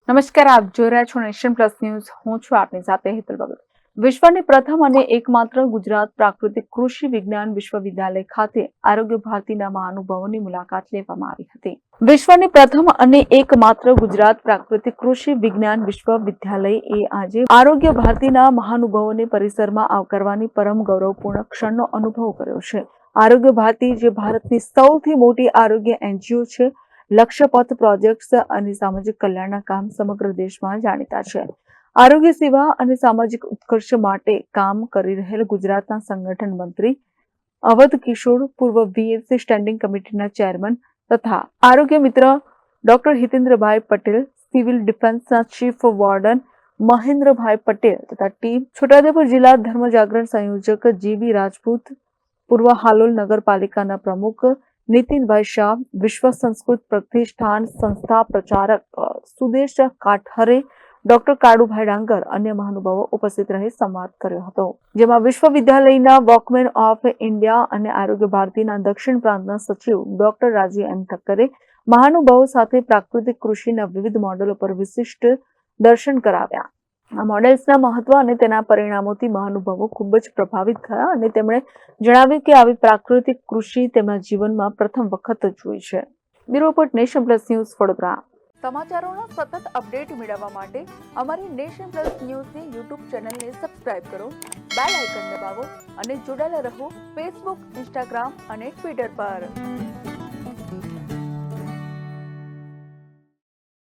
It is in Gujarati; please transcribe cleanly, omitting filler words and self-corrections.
નમસ્કાર, આપ જોઈ રહ્યા છો નેશન પ્લસ ન્યૂઝ. હું છું આપની સાથે હેતલ ભગત. વિશ્વની પ્રથમ અને એકમાત્ર ગુજરાત પ્રાકૃતિક કૃષિ વિજ્ઞાન વિશ્વવિદ્યાલય ખાતે આરોગ્ય ભારતીના મહાનુભાવોની મુલાકાત લેવામાં આવી હતી. વિશ્વની પ્રથમ અને એકમાત્ર ગુજરાત પ્રાકૃતિક કૃષિ વિજ્ઞાન વિશ્વવિદ્યાલય એ આજે આરોગ્ય ભારતીના મહાનુભાવોને પરિસરમાં આવકારવાની પરમ ગૌરવપૂર્ણ ક્ષણનો અનુભવ કર્યો છે. આરોગ્ય ભારતી જે ભારતની સૌથી મોટી આરોગ્ય એનજીઓ છે, લક્ષ્યપથ પ્રોજેક્ટ્સ અને સામાજિક કલ્યાણના કામ સમગ્ર દેશમાં જાણીતા છે. આરોગ્ય સેવા અને સામાજિક ઉત્કર્ષ માટે કામ કરી રહેલ ગુજરાતના સંગઠન મંત્રી અવધ કિશોર, પૂર્વ વીએસસી સ્ટેન્ડિંગ કમિટીના ચેરમેન તથા આરોગ્ય મિત્ર doctor હિતેન્દ્રભાઈ Patel, civil ડિફેન્સના chief warden મહેન્દ્રભાઈ પટેલ તથા ટીમ, છોટાઉદેપુર જિલ્લા ધર્મ જાગરણ સંયોજક જીબી રાજપૂત, પૂર્વ હાલોલ નગરપાલિકાના પ્રમુખ નીતિનભાઈ શાહ, વિશ્વ સંસ્કૃત પ્રતિષ્ઠાન સંસ્થા પ્રચારક સુદેશ કાઠરે, ડોક્ટર કાળુભાઈ ડાંગર, અન્ય મહાનુભાવો ઉપસ્થિત રહી સંવાદ કર્યો હતો, જેમાં વિશ્વવિદ્યાલયના વોકમેન ઓફ ઇન્ડિયા અને આરોગ્ય ભારતીના દક્ષિણ પ્રાંતના સચિવ ડોક્ટર રાજીવ એમ ઠક્કરે મહાનુભાવો સાથે પ્રાકૃતિક કૃષિના વિવિધ મોડેલો પર વિશિષ્ટ દર્શન કરાવ્યા. આ મોડેલ્સના મહત્વ અને તેના પરિણામોથી મહાનુભાવો ખૂબ જ પ્રભાવિત થયા અને તેમણે જણાવ્યું કે આવી પ્રાકૃતિક કૃષિ તેમના જીવનમાં પ્રથમ વખત જોઈ છે. Bureau report, Nation Plus News, Vadodara. સમાચારોના સતત અપડેટ મેળવવા માટે અમારી નેશન પ્લસ ન્યૂઝની યુટ્યુબ ચેનલને સબસ્ક્રાઇબ કરો, બેલ આઇકન દબાવો અને જોડાયેલા રહો ફેસબુક, ઇન્સ્ટાગ્રામ અને ટ્વિટર પર.